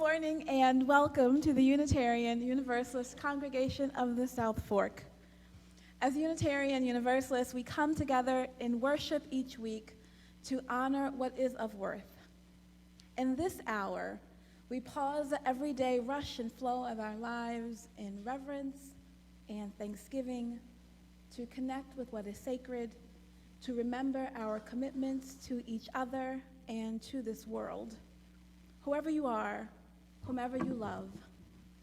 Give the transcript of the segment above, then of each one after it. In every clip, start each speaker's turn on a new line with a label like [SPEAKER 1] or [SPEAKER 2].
[SPEAKER 1] morning and welcome to the Unitarian Universalist Congregation of the South Fork. As Unitarian Universalists, we come together in worship each week to honor what is of worth. In this hour, we pause the everyday rush and flow of our lives in reverence and thanksgiving to connect with what is sacred, to remember our commitments to each other and to this world. Whoever you are, whomever you love,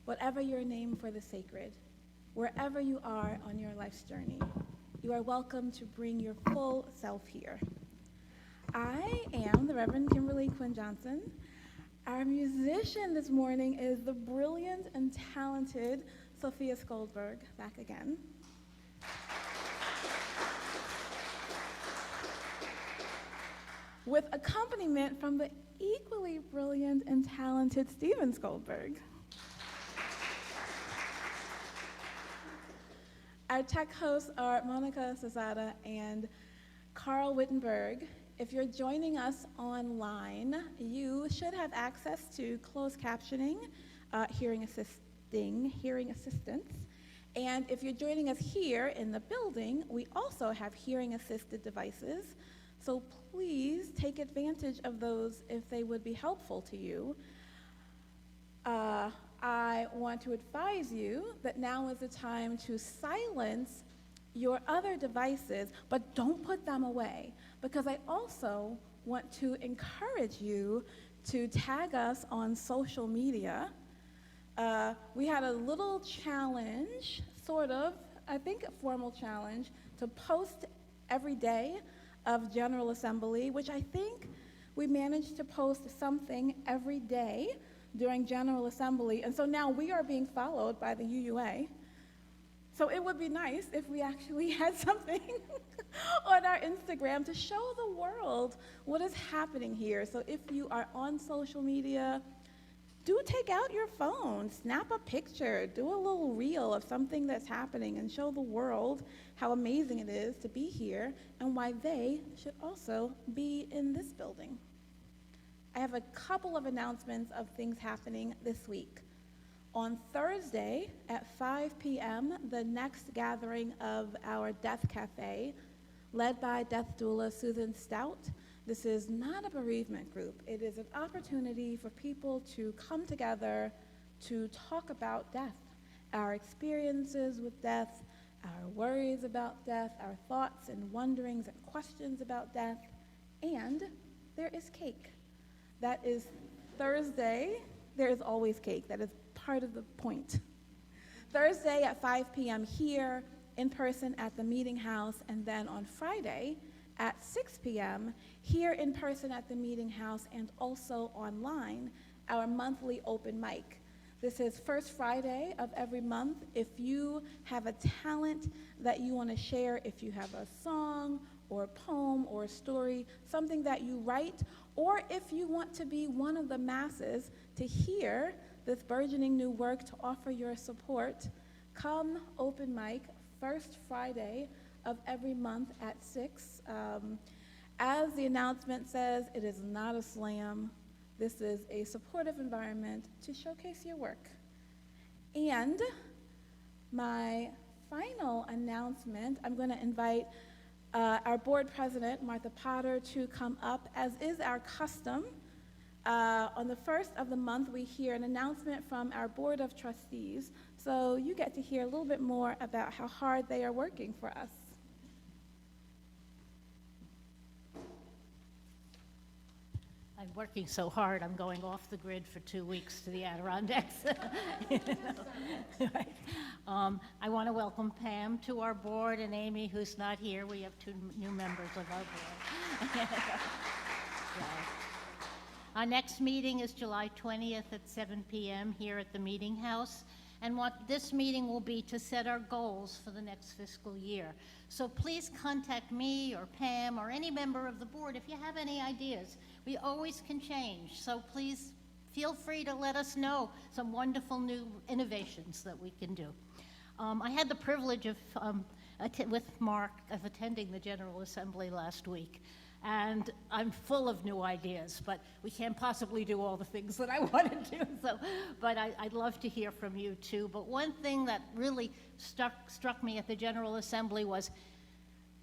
[SPEAKER 1] whatever your name for the sacred, wherever you are on your life's journey, you are welcome to bring your full self here. I am the Reverend Kimberly Quinn Johnson. Our musician this morning is the brilliant and talented Sophia Skoldberg, back again. With accompaniment from the equally brilliant and talented Stephen Skoldberg. Our tech hosts are Monica Cesada and Carl Wittenberg. If you're joining us online, you should have access to closed captioning, hearing assistance. And if you're joining us here in the building, we also have hearing assisted devices. So please take advantage of those if they would be helpful to you. I want to advise you that now is the time to silence your other devices, but don't put them away, because I also want to encourage you to tag us on social media. We had a little challenge, sort of, I think a formal challenge, to post every day of General Assembly, which I think we managed to post something every day during General Assembly. And so now we are being followed by the UUA. So it would be nice if we actually had something on our Instagram to show the world what is happening here. So if you are on social media, do take out your phone, snap a picture, do a little reel of something that's happening and show the world how amazing it is to be here and why they should also be in this building. I have a couple of announcements of things happening this week. On Thursday at 5 p.m., the next gathering of our Death Cafe, led by death doula Susan Stout. This is not a bereavement group. It is an opportunity for people to come together to talk about death, our experiences with death, our worries about death, our thoughts and wonderings and questions about death, and there is cake. That is Thursday. There is always cake. That is part of the point. Thursday at 5 p.m. here, in person at the Meeting House, and then on Friday at 6 p.m. here in person at the Meeting House and also online, our monthly open mic. This is first Friday of every month. If you have a talent that you want to share, if you have a song or a poem or a story, something that you write, or if you want to be one of the masses to hear this burgeoning new work, to offer your support, come open mic first Friday of every month at 6. As the announcement says, it is not a slam. This is a supportive environment to showcase your work. And my final announcement, I'm going to invite our board president, Martha Potter, to come up. As is our custom, on the first of the month, we hear an announcement from our board of trustees. So you get to hear a little bit more about how hard they are working for us.
[SPEAKER 2] I'm working so hard, I'm going off the grid for 2 weeks to the Adirondacks. Right. I want to welcome Pam to our board and Amy, who's not here. We have 2 new members of our board. Yeah. Our next meeting is July 20th at 7 p.m. here at the Meeting House. And what this meeting will be to set our goals for the next fiscal year. So please contact me or Pam or any member of the board if you have any ideas. We always can change, so please feel free to let us know some wonderful new innovations that we can do. I had the privilege of, with Mark, of attending the General Assembly last week. And I'm full of new ideas, but we can't possibly do all the things that I want to do. So, but I'd love to hear from you too. But one thing that really struck me at the General Assembly was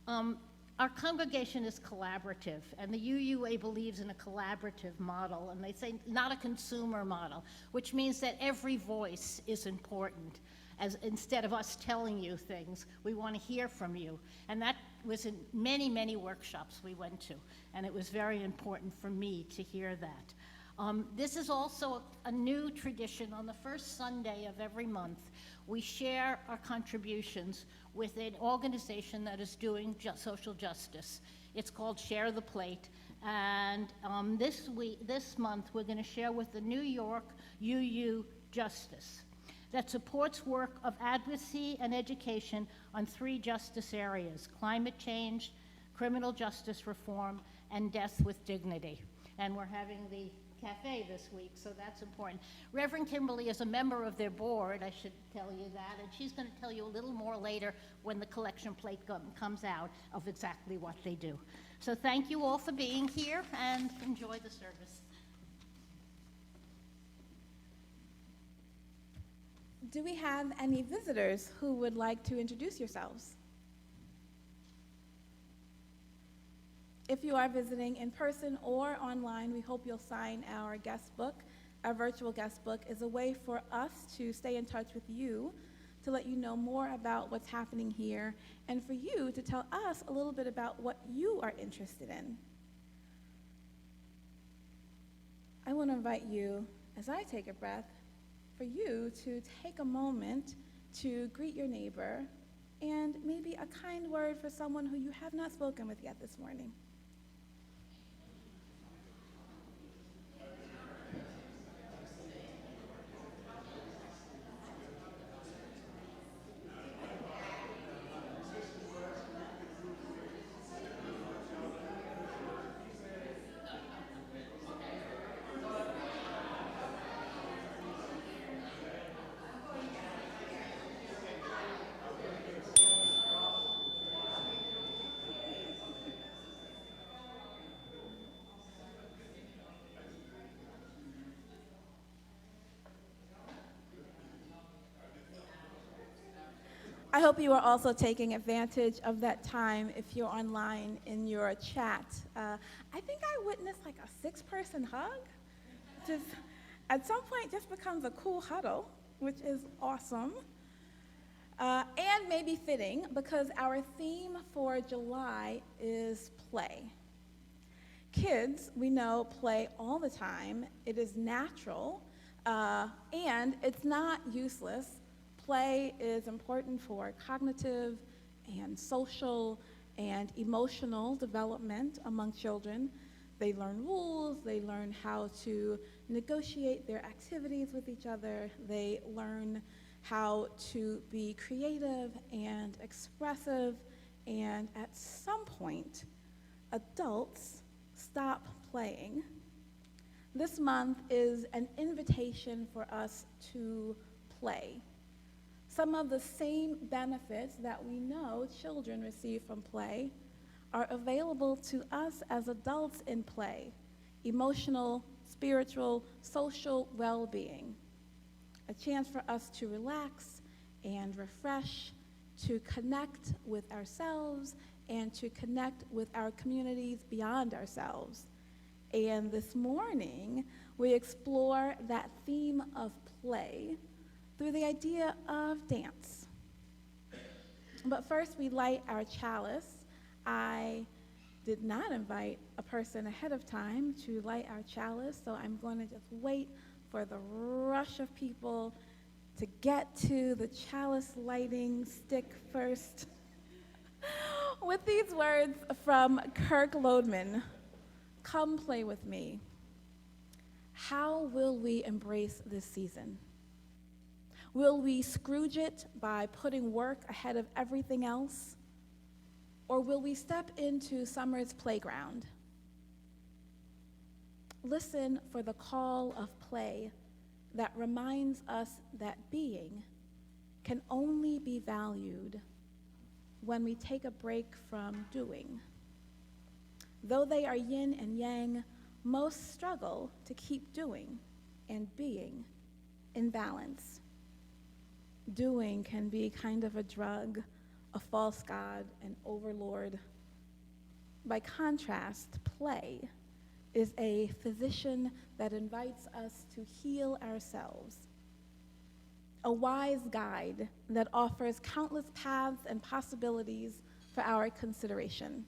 [SPEAKER 2] our congregation is collaborative, and the UUA believes in a collaborative model, and they say not a consumer model, which means that every voice is important. As instead of us telling you things, we want to hear from you. And that was in many, many workshops we went to, and it was very important for me to hear that. This is also a new tradition. On the first Sunday of every month, we share our contributions with an organization that is doing social justice. It's called Share the Plate, and this month we're going to share with the New York UU Justice that supports work of advocacy and education on 3 justice areas: climate change, criminal justice reform, and death with dignity. And we're having the cafe this week, so that's important. Reverend Kimberly is a member of their board, I should tell you that, and she's going to tell you a little more later when the collection plate comes out of exactly what they do. So thank you all for being here, and enjoy the service.
[SPEAKER 1] Do we have any visitors who would like to introduce yourselves? If you are visiting in person or online, we hope you'll sign our guest book. Our virtual guest book is a way for us to stay in touch with you, to let you know more about what's happening here, and for you to tell us a little bit about what you are interested in. I want to invite you, as I take a breath, for you to take a moment to greet your neighbor and maybe a kind word for someone who you have not spoken with yet this morning. I hope you are also taking advantage of that time if you're online in your chat. I think I witnessed like a 6-person hug. Just at some point just becomes a cool huddle, which is awesome. And maybe fitting because our theme for July is play. Kids, we know, play all the time. It is natural, and it's not useless. Play is important for cognitive and social and emotional development among children. They learn rules, they learn how to negotiate their activities with each other, they learn how to be creative and expressive, and at some point, adults stop playing. This month is an invitation for us to play. Some of the same benefits that we know children receive from play are available to us as adults in play: emotional, spiritual, social well-being. A chance for us to relax and refresh, to connect with ourselves, and to connect with our communities beyond ourselves. And this morning, we explore that theme of play through the idea of dance. But first, we light our chalice. I did not invite a person ahead of time to light our chalice, so I'm going to just wait for the rush of people to get to the chalice lighting stick first. With these words from Kirk Lodeman, "Come play with me." How will we embrace this season? Will we Scrooge it by putting work ahead of everything else? Or will we step into summer's playground? Listen for the call of play that reminds us that being can only be valued when we take a break from doing. Though they are yin and yang, most struggle to keep doing and being in balance. Doing can be kind of a drug, a false god, an overlord. By contrast, play is a physician that invites us to heal ourselves, a wise guide that offers countless paths and possibilities for our consideration,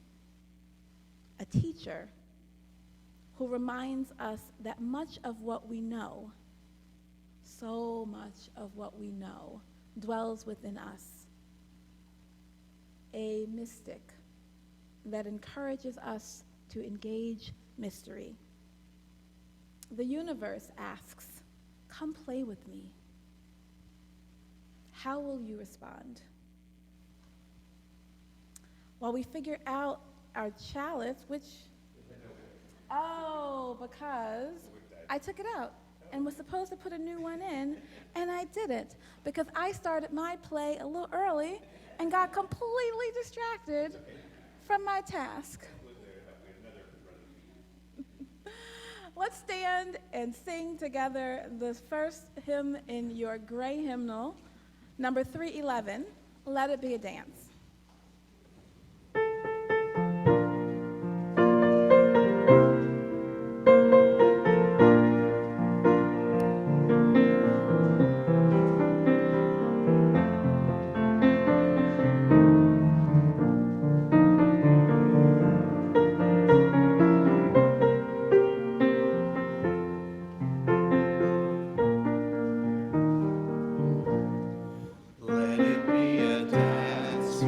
[SPEAKER 1] a teacher who reminds us that much of what we know, so much of what we know, dwells within us, a mystic that encourages us to engage mystery. The universe asks, "Come play with me." How will you respond? While we figure out our chalice, because I took it out and was supposed to put a new one in, and I didn't, because I started my play a little early and got completely distracted from my task. Let's stand and sing together the first hymn in your gray hymnal, number 311, Let It Be a Dance.
[SPEAKER 3] Let it be a dance.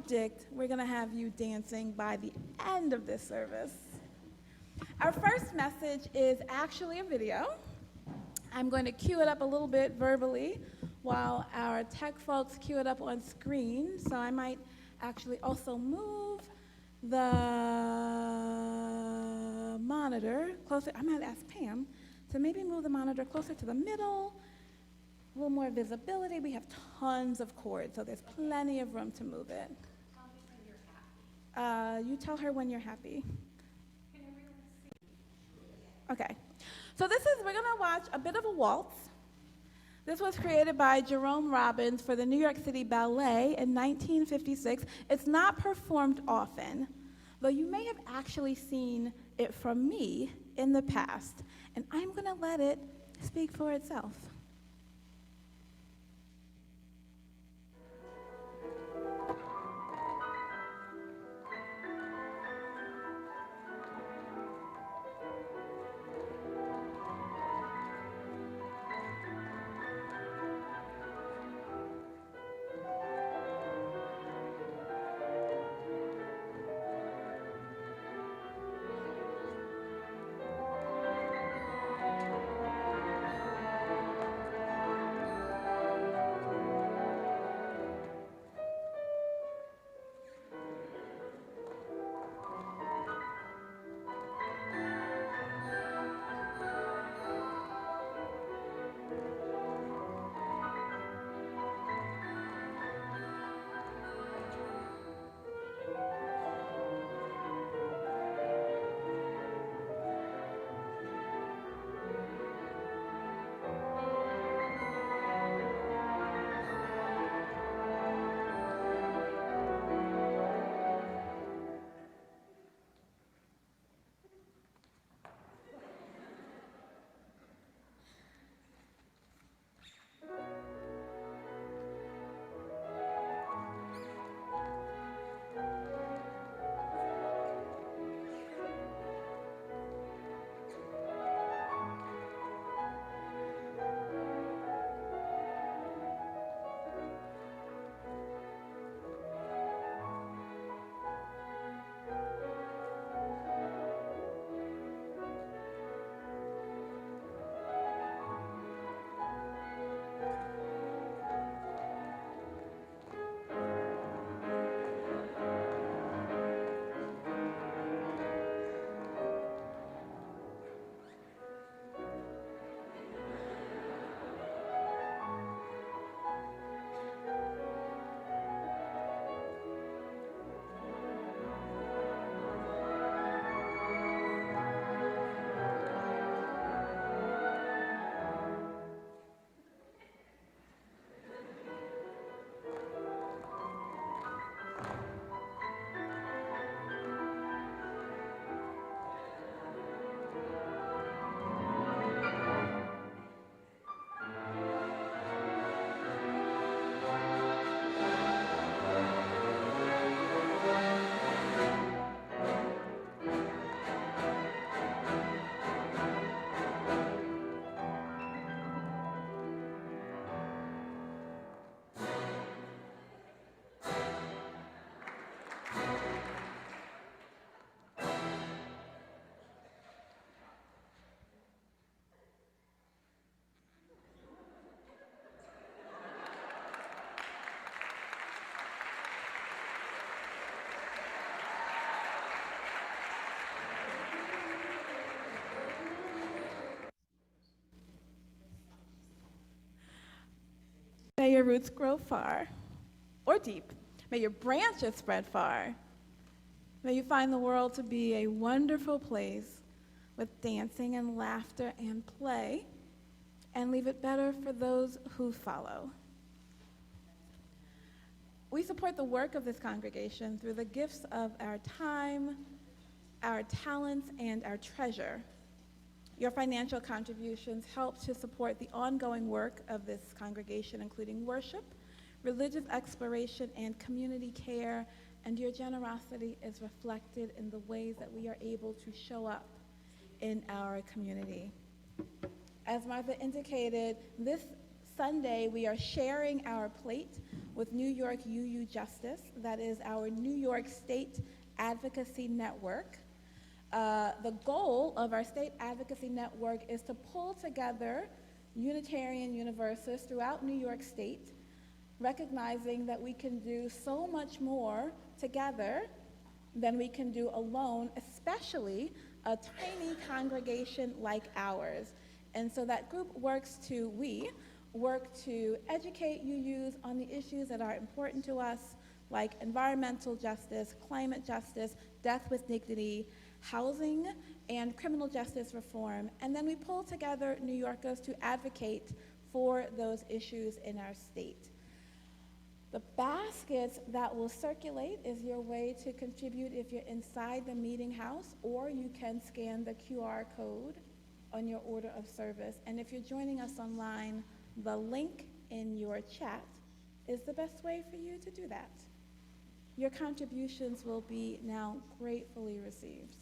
[SPEAKER 1] predict we're going to have you dancing by the end of this service. Our first message is actually a video. I'm going to cue it up a little bit verbally while our tech folks cue it up on screen. So I might actually also move the monitor closer. I might ask Pam to maybe move the monitor closer to the middle, a little more visibility. We have tons of cords, so there's plenty of room to move it.
[SPEAKER 3] Tell me when you're happy.
[SPEAKER 1] You tell her when you're happy. Can everyone see? Okay. So we're going to watch a bit of a waltz. This was created by Jerome Robbins for the New York City Ballet in 1956. It's not performed often, though you may have actually seen it from me in the past, and I'm going to let it speak for itself. May your roots grow far or deep. May your branches spread far. May you find the world to be a wonderful place with dancing and laughter and play, and leave it better for those who follow. We support the work of this congregation through the gifts of our time, our talents, and our treasure. Your financial contributions help to support the ongoing work of this congregation, including worship, religious exploration, and community care, and your generosity is reflected in the ways that we are able to show up in our community. As Martha indicated, this Sunday we are sharing our plate with New York UU Justice. That is our New York State Advocacy Network. The goal of our State Advocacy Network is to pull together Unitarian Universalists throughout New York State, recognizing that we can do so much more together than we can do alone, especially a tiny congregation like ours. And so that group we work to educate UUs on the issues that are important to us, like environmental justice, climate justice, death with dignity, housing, and criminal justice reform. And then we pull together New Yorkers to advocate for those issues in our state. The baskets that will circulate is your way to contribute if you're inside the meeting house, or you can scan the QR code on your order of service. And if you're joining us online, the link in your chat is the best way for you to do that. Your contributions will be now gratefully received.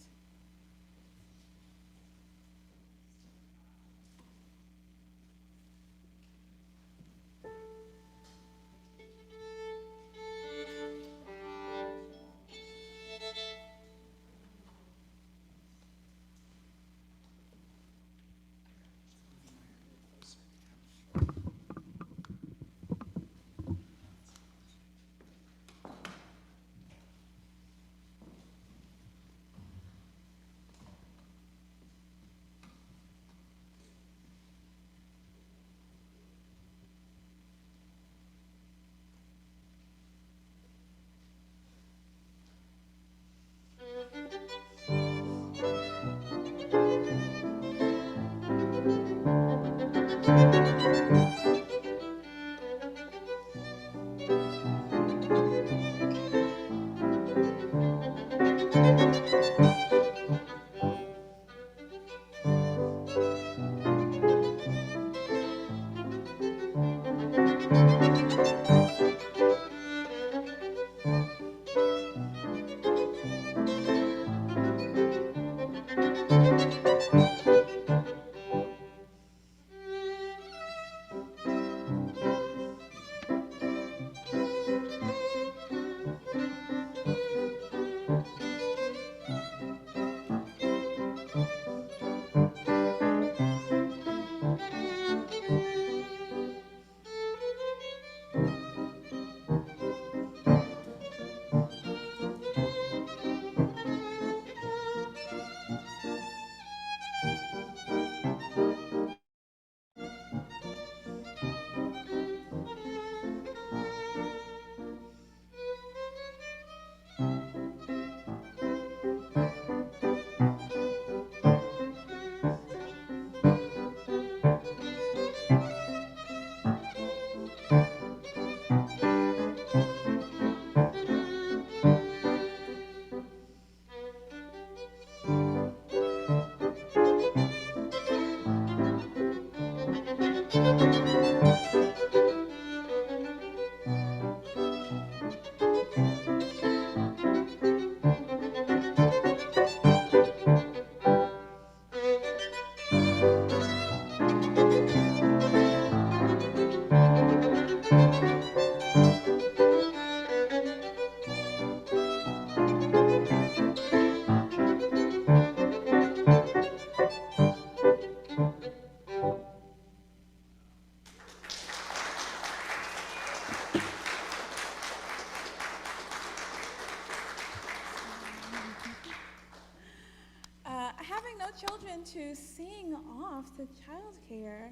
[SPEAKER 1] Having no children to sing off to childcare,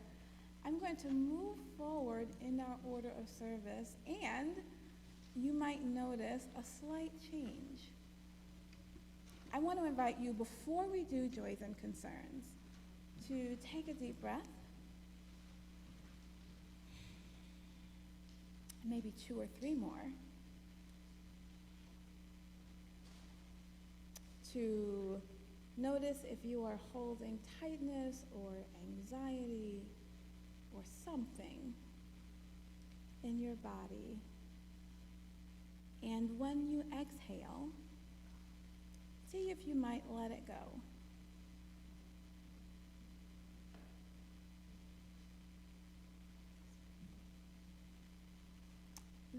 [SPEAKER 1] I'm going to move forward in our order of service, and you might notice a slight change. I want to invite you, before we do joys and concerns, to take a deep breath, maybe 2 or 3 more, to notice if you are holding tightness or anxiety or something in your body. And when you exhale, see if you might let it go.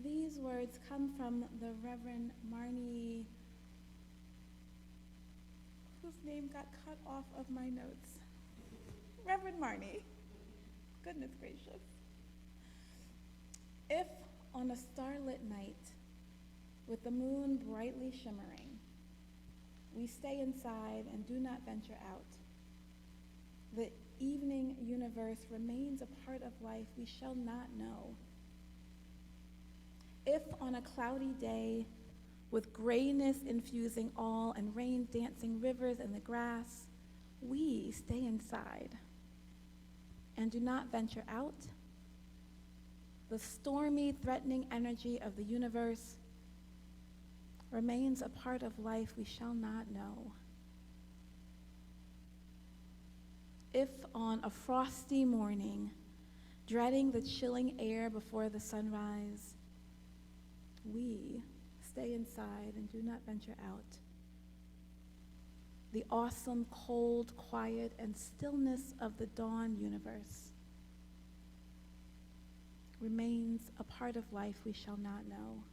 [SPEAKER 1] These words come from the Reverend Marnie, whose name got cut off of my notes. Reverend Marnie. Goodness gracious. If on a starlit night, with the moon brightly shimmering, we stay inside and do not venture out, the evening universe remains a part of life we shall not know. If on a cloudy day, with grayness infusing all and rain dancing rivers in the grass, we stay inside and do not venture out, the stormy, threatening energy of the universe remains a part of life we shall not know. If on a frosty morning, dreading the chilling air before the sunrise, we stay inside and do not venture out, the awesome, cold, quiet, and stillness of the dawn universe remains a part of life we shall not know.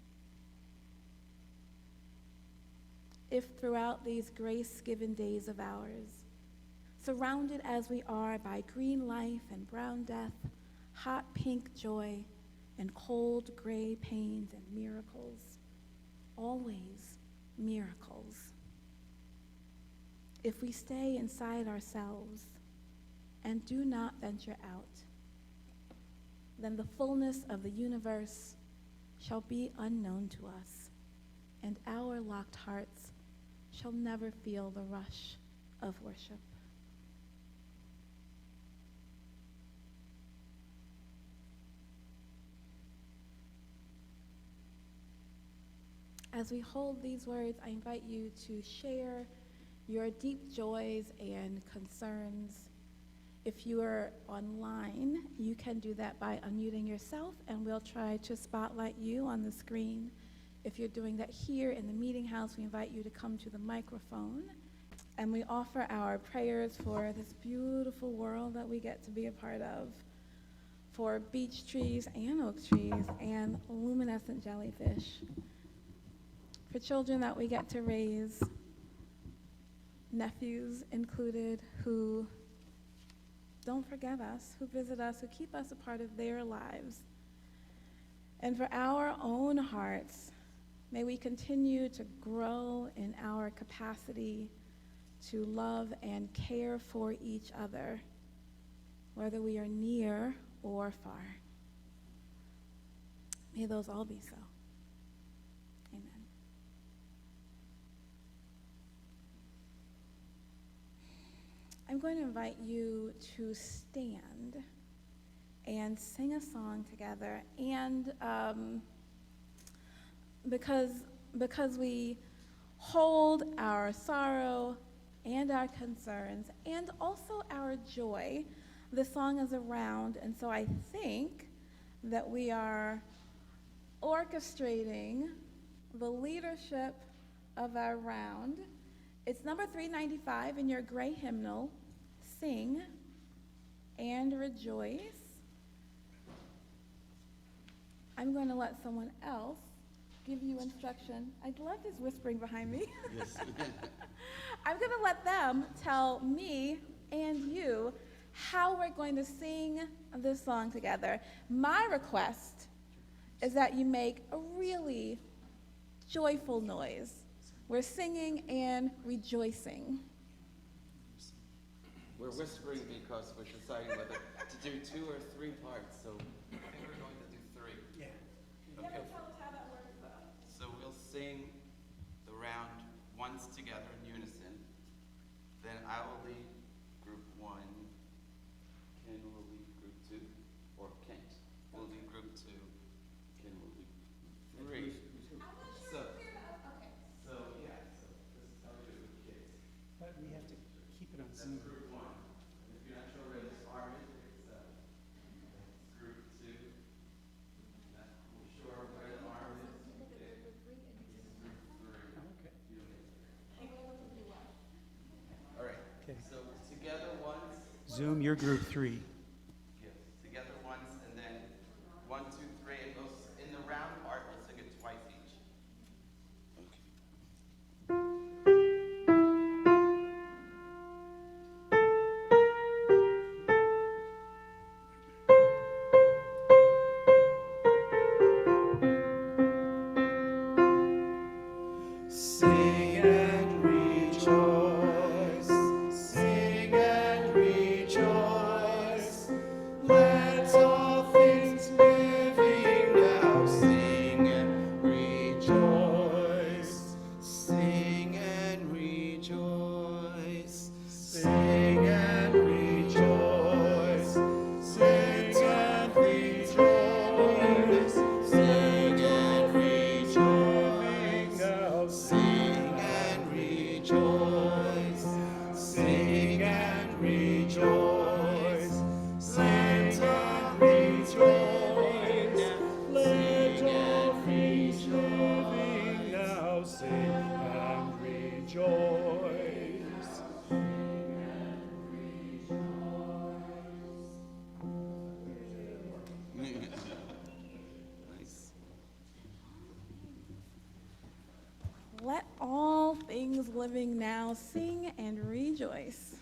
[SPEAKER 1] If throughout these grace-given days of ours, surrounded as we are by green life and brown death, hot pink joy, and cold gray pains and miracles, always miracles. If we stay inside ourselves and do not venture out, then the fullness of the universe shall be unknown to us, and our locked hearts shall never feel the rush of worship. As we hold these words, I invite you to share your deep joys and concerns. If you are online, you can do that by unmuting yourself, and we'll try to spotlight you on the screen. If you're doing that here in the meeting house, we invite you to come to the microphone, and we offer our prayers for this beautiful world that we get to be a part of, for beech trees and oak trees and luminescent jellyfish, for children that we get to raise, nephews included, who don't forget us, who visit us, who keep us a part of their lives. And for our own hearts, may we continue to grow in our capacity to love and care for each other, whether we are near or far. May those all be so. Amen. I'm going to invite you to stand and sing a song together. And because we hold our sorrow and our concerns and also our joy, the song is around, and so I think that we are orchestrating the leadership of our round. It's number 395 in your gray hymnal, Sing and Rejoice. I'm going to let someone else give you instruction. I love his whispering behind me.
[SPEAKER 4] Yes.
[SPEAKER 1] I'm going to let them tell me and you how we're going to sing this song together. My request is that you make a really joyful noise. We're singing and rejoicing.
[SPEAKER 4] We're whispering because we're deciding whether to do 2 or 3 parts, so I think we're going to do 3.
[SPEAKER 5] Yeah.
[SPEAKER 4] Okay.
[SPEAKER 1] Tell us how that works, though.
[SPEAKER 4] So we'll sing the round once together in unison. Then I will lead group 1. Ken will lead group 2, or Kent will lead group 2. Ken will lead 3. So yeah, so this is how we do it with kids.
[SPEAKER 5] But we have to keep it on
[SPEAKER 4] That's
[SPEAKER 5] Zoom.
[SPEAKER 4] group 1. And if you're not sure where this arm is, it's group 2. Not sure where the arm is. Okay. This is group 3.
[SPEAKER 5] Oh, okay.
[SPEAKER 4] You don't need it. All right.
[SPEAKER 5] Okay.
[SPEAKER 4] So together once.
[SPEAKER 5] Zoom, you're group 3.
[SPEAKER 4] Yes. Together once, and then 1, 2, 3. It goes in the round part. We'll sing it
[SPEAKER 5] rejoice.
[SPEAKER 4] Nice.
[SPEAKER 1] Let all things living now sing and rejoice.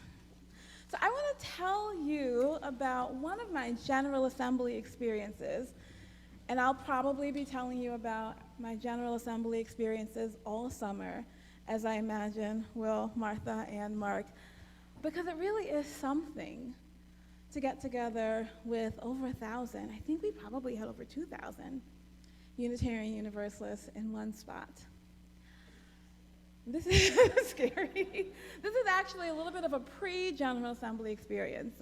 [SPEAKER 1] So I want to tell you about one of my General Assembly experiences, and I'll probably be telling you about my General Assembly experiences all summer, as I imagine will Martha and Mark, because it really is something to get together with over 1,000. I think we probably had over 2,000 Unitarian Universalists in one spot. This is scary. This is actually a little bit of a pre-General Assembly experience.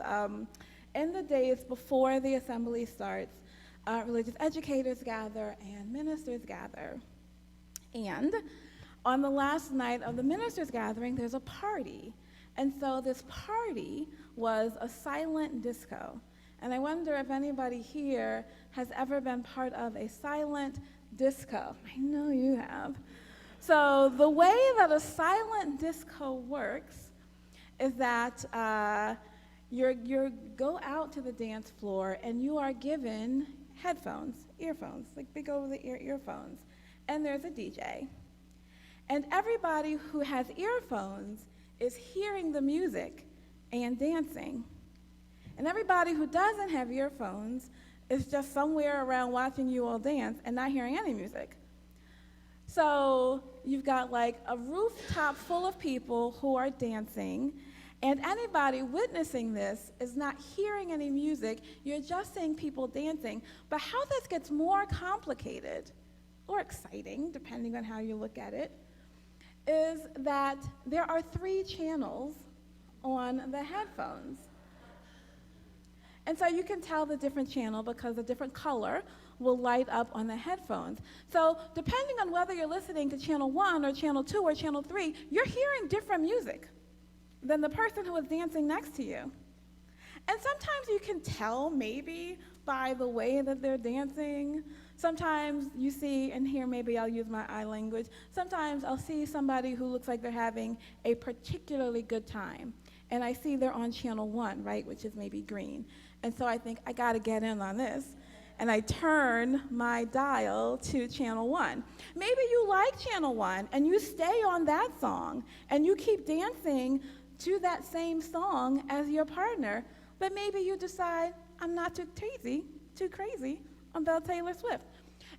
[SPEAKER 1] In the days before the assembly starts, religious educators gather and ministers gather. And on the last night of the ministers' gathering, there's a party. And so this party was a silent disco. And I wonder if anybody here has ever been part of a silent disco. I know you have. So the way that a silent disco works is that you go out to the dance floor and you are given headphones, earphones, like big over-the-ear earphones, and there's a DJ. And everybody who has earphones is hearing the music and dancing. And everybody who doesn't have earphones is just somewhere around watching you all dance and not hearing any music. So you've got like a rooftop full of people who are dancing, and anybody witnessing this is not hearing any music. You're just seeing people dancing. But how this gets more complicated, or exciting, depending on how you look at it, is that there are 3 channels on the headphones. And so you can tell the different channel because a different color will light up on the headphones. So depending on whether you're listening to channel 1 or channel 2 or channel 3, you're hearing different music than the person who is dancing next to you. And sometimes you can tell maybe by the way that they're dancing. Sometimes you see, and here maybe I'll use my eye language, sometimes I'll see somebody who looks like they're having a particularly good time. And I see they're on channel 1, right, which is maybe green. And so I think, I gotta get in on this. And I turn my dial to channel 1. Maybe you like channel 1 and you stay on that song and you keep dancing to that same song as your partner, but maybe you decide, I'm not too crazy about Taylor Swift.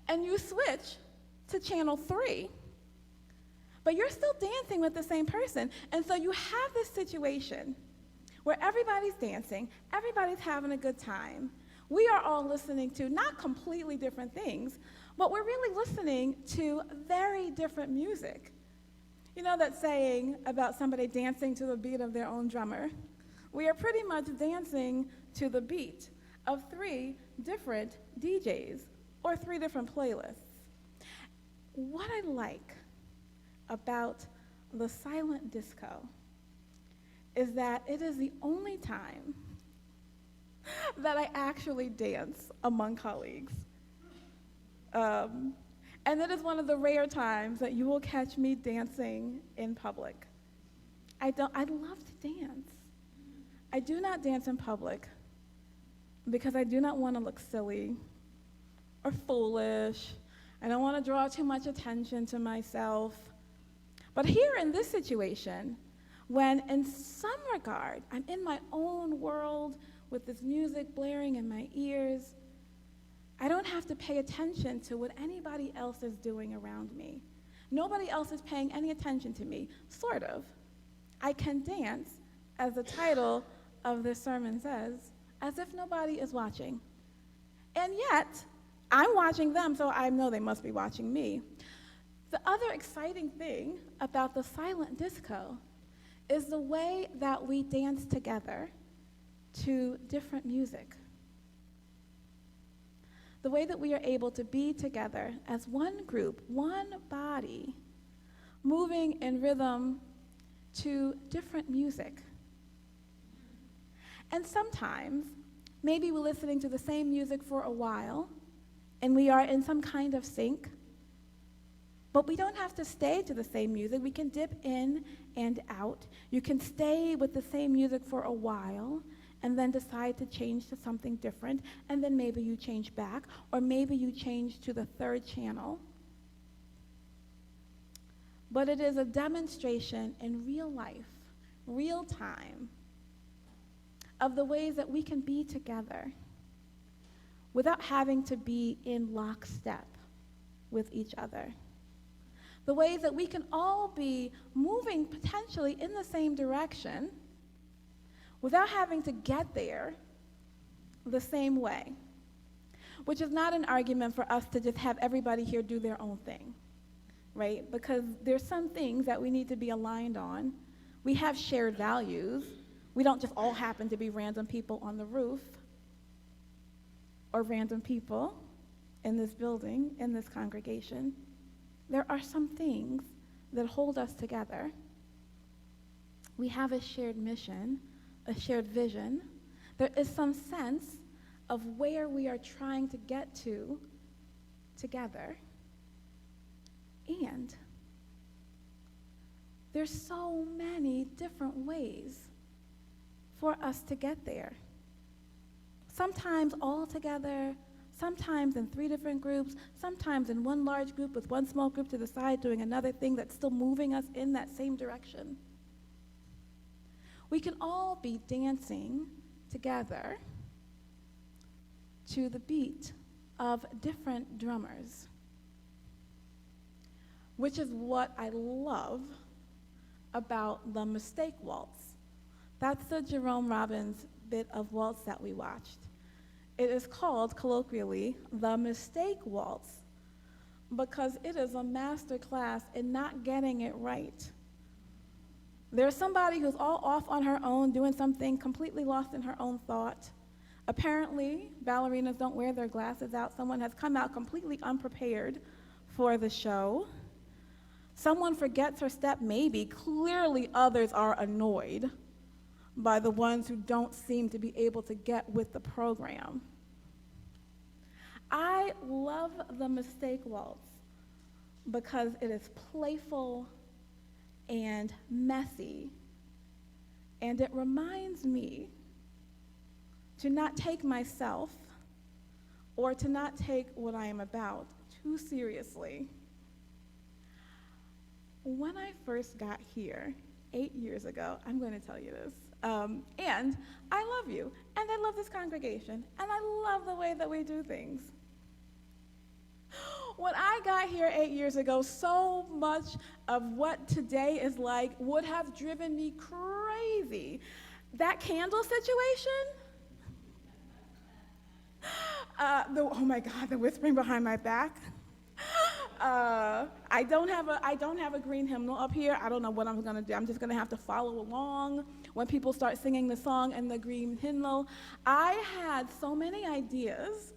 [SPEAKER 1] And you switch to channel 3, but you're still dancing with the same person. And so you have this situation where everybody's dancing, everybody's having a good time. We are all listening to not completely different things, but we're really listening to very different music. You know that saying about somebody dancing to the beat of their own drummer? We are pretty much dancing to the beat of 3 different DJs or 3 different playlists. What I like about the silent disco is that it is the only time that I actually dance among colleagues. And it is one of the rare times that you will catch me dancing in public. I love to dance. I do not dance in public because I do not want to look silly or foolish. I don't want to draw too much attention to myself. But here in this situation, when in some regard I'm in my own world with this music blaring in my ears, I don't have to pay attention to what anybody else is doing around me. Nobody else is paying any attention to me, sort of. I can dance, as the title of this sermon says, as if nobody is watching. And yet, I'm watching them, so I know they must be watching me. The other exciting thing about the silent disco is the way that we dance together to different music. The way that we are able to be together as one group, one body, moving in rhythm to different music. And sometimes, maybe we're listening to the same music for a while, and we are in some kind of sync, but But we don't have to stay to the same music. We can dip in and out. You can stay with the same music for a while and then decide to change to something different, and then maybe you change back, or maybe you change to the third channel. But it is a demonstration in real life, real time, of the ways that we can be together without having to be in lockstep with each other. The ways that we can all be moving potentially in the same direction without having to get there the same way, which is not an argument for us to just have everybody here do their own thing, right? Because there's some things that we need to be aligned on. We have shared values. We don't just all happen to be random people on the roof or random people in this building, in this congregation. There are some things that hold us together. We have a shared mission, a shared vision. There is some sense of where we are trying to get to together. And there's so many different ways for us to get there. Sometimes all together, sometimes in 3 different groups, sometimes in one large group with one small group to the side doing another thing that's still moving us in that same direction. We can all be dancing together to the beat of different drummers, which is what I love about the Mistake Waltz. That's the Jerome Robbins bit of waltz that we watched. It is called, colloquially, the Mistake Waltz because it is a master class in not getting it right. There's somebody who's all off on her own, doing something completely lost in her own thought. Apparently, ballerinas don't wear their glasses out. Someone has come out completely unprepared for the show. Someone forgets her step, maybe. Clearly, others are annoyed by the ones who don't seem to be able to get with the program. I love the Mistake Waltz because it is playful and messy, and it reminds me to not take myself or to not take what I am about too seriously. When I first got here 8 years ago, I'm going to tell you this, and I love you, and I love this congregation, and I love the way that we do things. When I got here 8 years ago, so much of what today is like would have driven me crazy. That candle situation, oh my God, the whispering behind my back. I don't have a green hymnal up here. I don't know what I'm gonna do. I'm just gonna have to follow along when people start singing the song and the green hymnal. I had so many ideas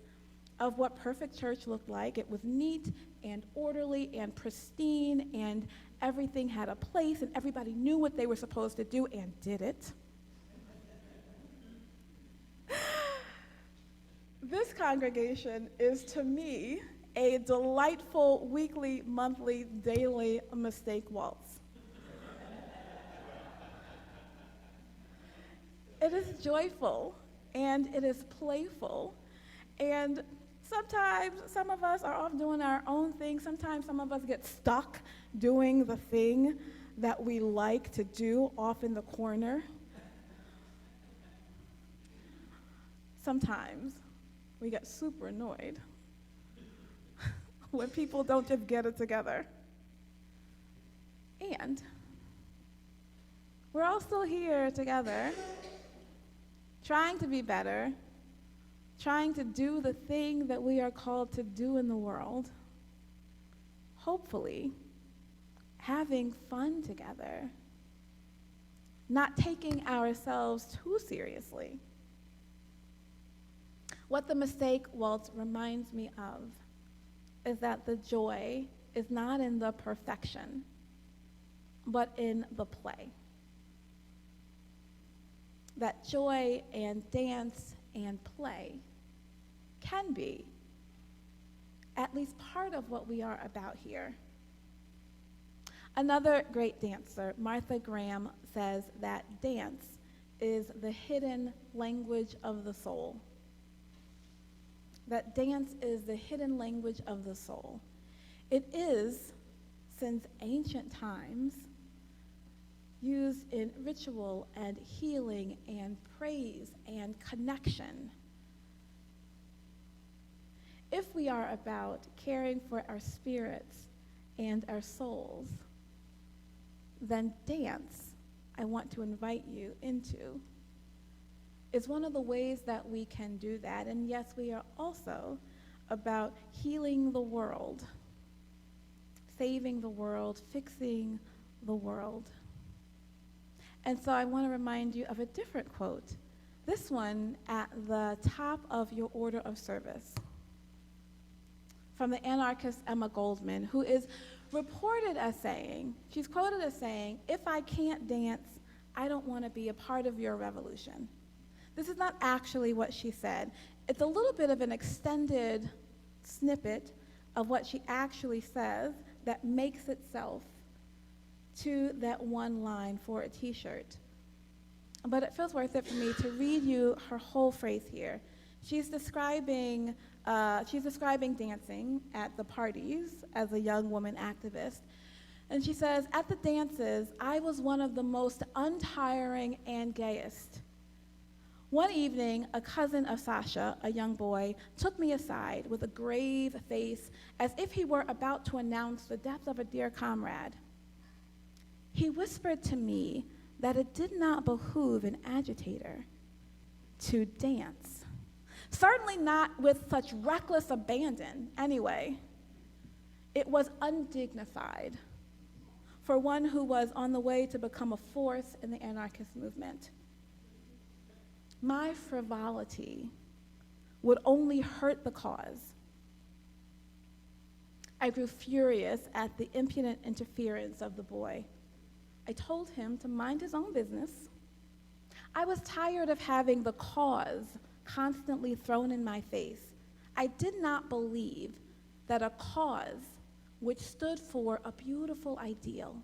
[SPEAKER 1] of what perfect church looked like. It was neat and orderly and pristine, and everything had a place, and everybody knew what they were supposed to do and did it. This congregation is, to me, a delightful weekly, monthly, daily Mistake Waltz. It is joyful, and it is playful, and sometimes some of us are off doing our own thing. Sometimes some of us get stuck doing the thing that we like to do off in the corner. Sometimes we get super annoyed when people don't just get it together. And we're all still here together, trying to be better, trying to do the thing that we are called to do in the world, hopefully having fun together, not taking ourselves too seriously. What the Mistake Waltz reminds me of is that the joy is not in the perfection, but in the play. That joy and dance and play can be at least part of what we are about here. Another great dancer, Martha Graham, says that dance is the hidden language of the soul. That dance is the hidden language of the soul. It is, since ancient times, used in ritual and healing and praise and connection. If we are about caring for our spirits and our souls, then dance, I want to invite you into, is one of the ways that we can do that. And yes, we are also about healing the world, saving the world, fixing the world. And so I want to remind you of a different quote, this one at the top of your order of service, from the anarchist Emma Goldman, who is reported as saying, she's quoted as saying, "If I can't dance, I don't want to be a part of your revolution." This is not actually what she said. It's a little bit of an extended snippet of what she actually says that makes itself to that one line for a t-shirt. But it feels worth it for me to read you her whole phrase here. She's describing dancing at the parties as a young woman activist. And she says, "At the dances, I was one of the most untiring and gayest. One evening, a cousin of Sasha, a young boy, took me aside with a grave face as if he were about to announce the death of a dear comrade. He whispered to me that it did not behoove an agitator to dance. Certainly not with such reckless abandon, anyway. It was undignified for one who was on the way to become a force in the anarchist movement. My frivolity would only hurt the cause. I grew furious at the impudent interference of the boy. I told him to mind his own business. I was tired of having the cause constantly thrown in my face. I did not believe that a cause which stood for a beautiful ideal,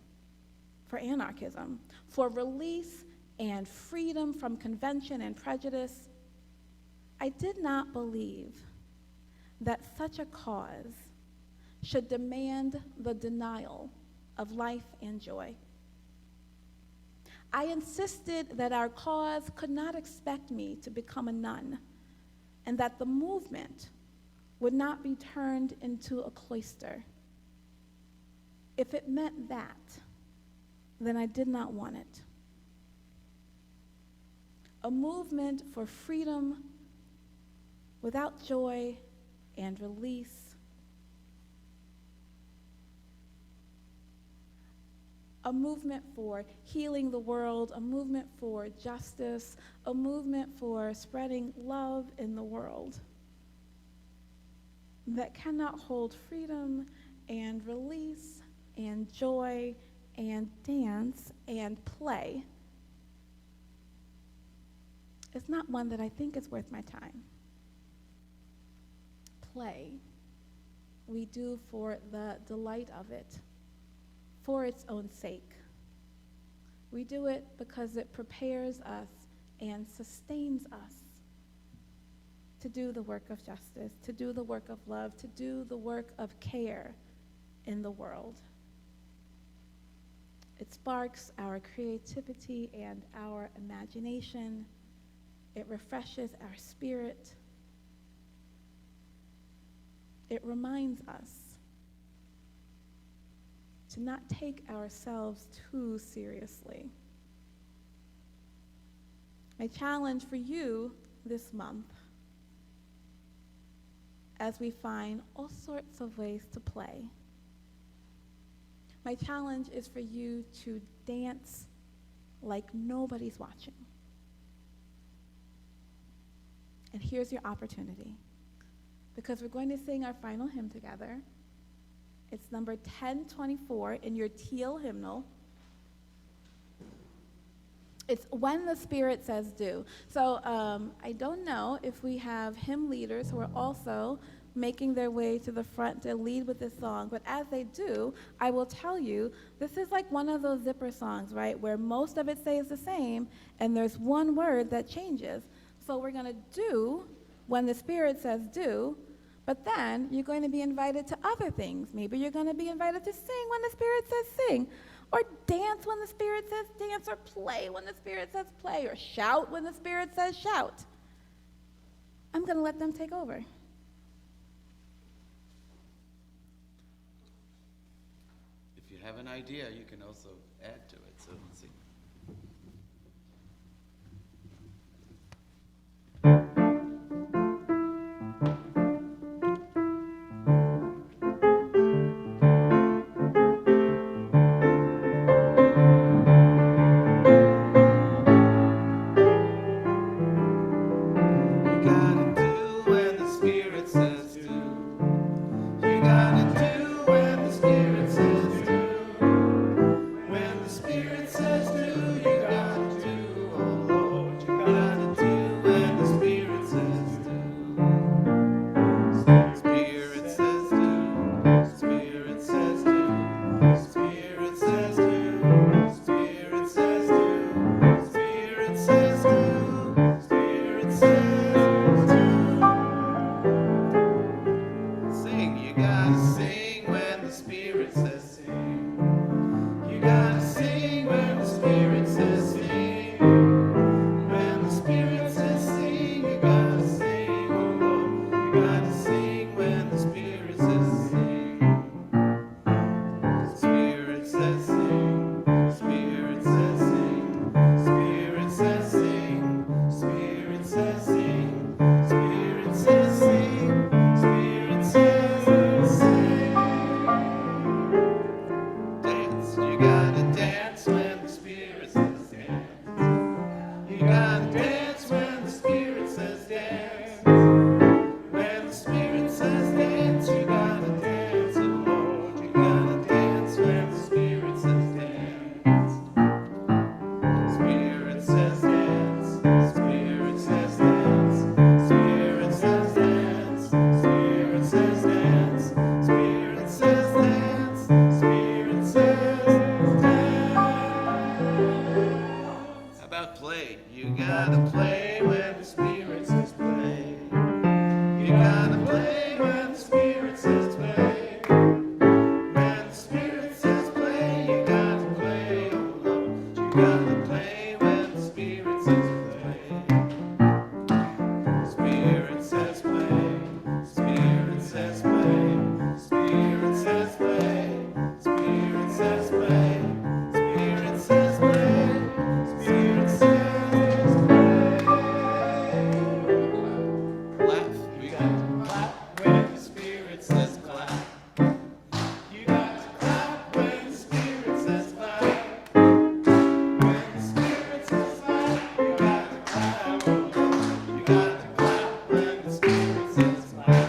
[SPEAKER 1] for anarchism, for release and freedom from convention and prejudice, I did not believe that such a cause should demand the denial of life and joy. I insisted that our cause could not expect me to become a nun, and that the movement would not be turned into a cloister. If it meant that, then I did not want it. A movement for freedom without joy and release, a movement for healing the world, a movement for justice, a movement for spreading love in the world that cannot hold freedom and release and joy and dance and play is not one that I think is worth my time. Play, we do for the delight of it, for its own sake. We do it because it prepares us and sustains us to do the work of justice, to do the work of love, to do the work of care in the world. It sparks our creativity and our imagination. It refreshes our spirit. It reminds us to not take ourselves too seriously. My challenge for you this month, as we find all sorts of ways to play, my challenge is for you to dance like nobody's watching. And here's your opportunity, because we're going to sing our final hymn together. It's number 1024 in your teal hymnal. It's When the Spirit Says Do. So I don't know if we have hymn leaders who are also making their way to the front to lead with this song. But as they do, I will tell you, this is like one of those zipper songs, right, where most of it stays the same, and there's one word that changes. So we're going to do when the Spirit says do, but then you're going to be invited to other things. Maybe you're going to be invited to sing when the Spirit says sing, or dance when the Spirit says dance, or play when the Spirit says play, or shout when the Spirit says shout. I'm going to let them take over.
[SPEAKER 4] If you have an idea, you can also add to it. So let's see. You gotta do when the Spirit says do. You gotta do when the Spirit says do. When the Spirit says do, you gotta do. Oh Lord, you gotta do when the Spirit says do. Spirit says do. Spirit says do. Spirit says do. Spirit says do. Spirit says do. Spirit says do. Sing, you gotta sing when the Spirit says sing. You gotta sing when the Spirit says sing. When the Spirit says sing, you gotta sing, oh Lord. You gotta sing when the Spirit says sing. Spirit says sing. Spirit says sing. Spirit says sing. Spirit says sing. Spirit says sing. Spirit says sing. Dance, you gotta dance when the Spirit says dance. You gotta dance when the Spirit says dance. When the Spirit says dance, you gotta dance, oh Lord. You gotta dance when the Spirit says dance. Spirit says dance. Spirit says dance. Spirit says dance. Spirit says dance. Spirit says dance. Spirit says dance. How about play? You gotta play when the Spirit says play. You gotta play when the Spirit says play. When the Spirit says play, you gotta play, oh Lord. You gotta play when the Spirit says play. Spirit says play. Spirit says play. Spirit says play. Spirit says play. Spirit says play. Spirit says play. Laugh. We got to clap when the Spirit says clap. You got to clap when the Spirit says clap. When the Spirit says clap, you got to clap. Oh Lord, you got to clap when the Spirit says clap.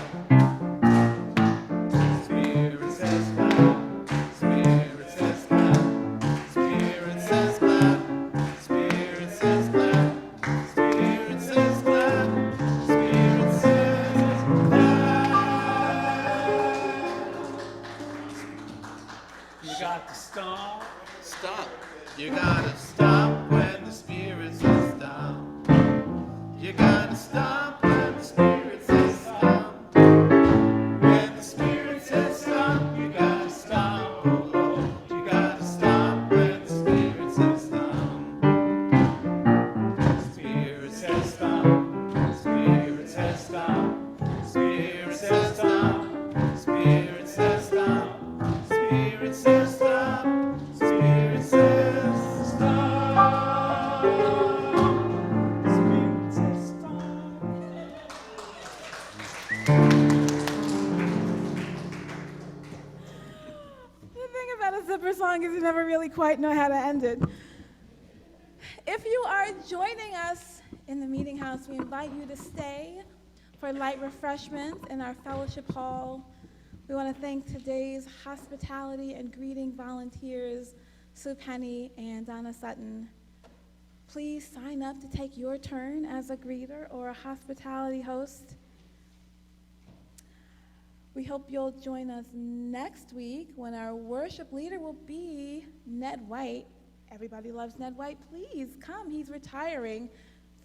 [SPEAKER 4] Spirit says clap. Spirit says clap. Spirit says clap. Spirit says clap. Spirit says clap. Spirit says clap.
[SPEAKER 5] You got to stomp.
[SPEAKER 4] Stop. You gotta stop when the Spirit says stop. You gotta stop when the Spirit says stop. When the Spirit says stop, you gotta stop, oh Lord. You gotta stop when the Spirit says stop. Spirit says stop. Spirit says stop. Spirit says stop. Spirit says stop. Spirit says stop. Spirit says stop. Spirit says stop.
[SPEAKER 1] The thing about a zipper song is you never really quite know how to end it. If you are joining us in the meeting house, we invite you to stay for light refreshments in our fellowship hall. We want to thank today's hospitality and greeting volunteers, Sue Penny and Donna Sutton. Please sign up to take your turn as a greeter or a hospitality host. We hope you'll join us next week when our worship leader will be Ned White. Everybody loves Ned White. Please come. He's retiring,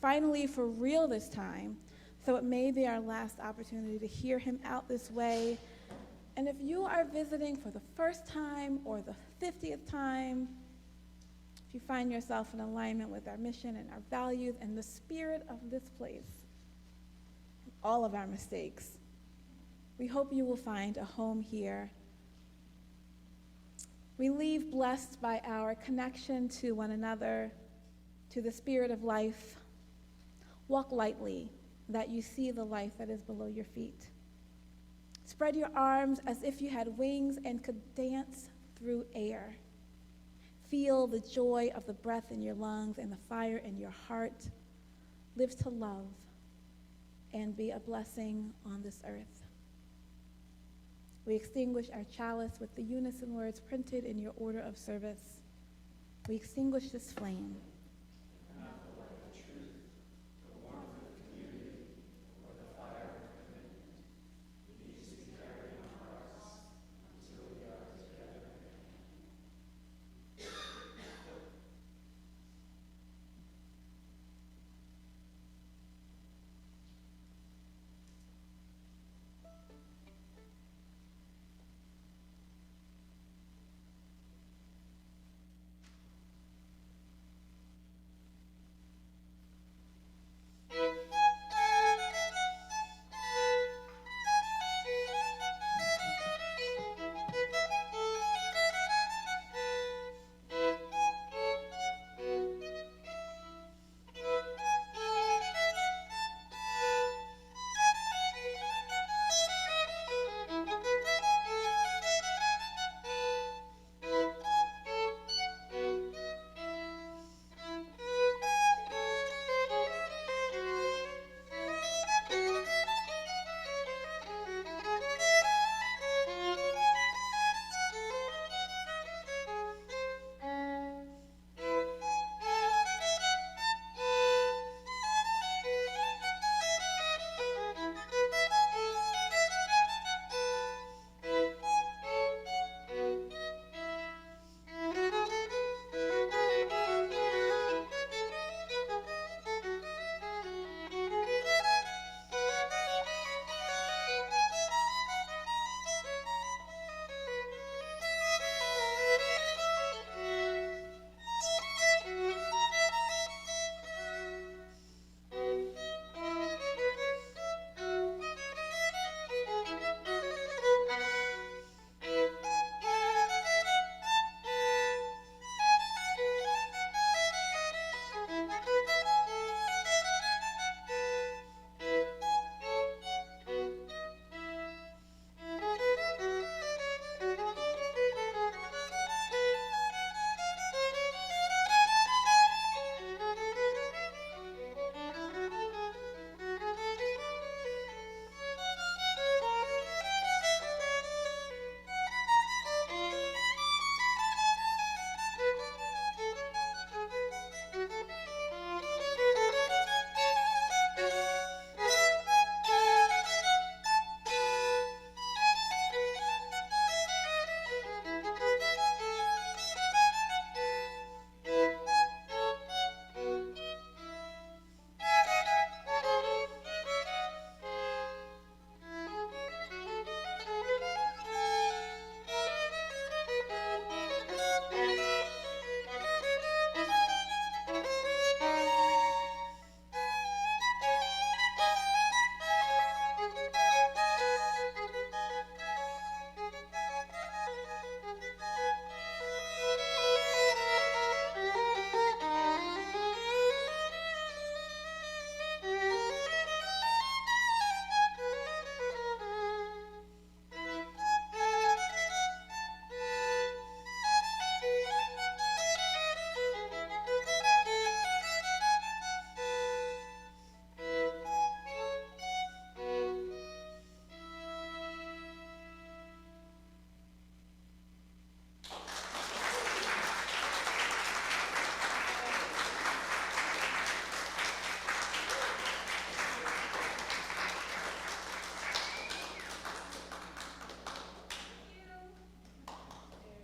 [SPEAKER 1] finally for real this time. So it may be our last opportunity to hear him out this way. And if you are visiting for the first time or the 50th time, if you find yourself in alignment with our mission and our values and the spirit of this place, all of our mistakes, we hope you will find a home here. We leave blessed by our connection to one another, to the spirit of life. Walk lightly, that you see the life that is below your feet. Spread your arms as if you had wings and could dance through air. Feel the joy of the breath in your lungs and the fire in your heart. Live to love and be a blessing on this earth. We extinguish our chalice with the unison words printed in your order of service. We extinguish this flame.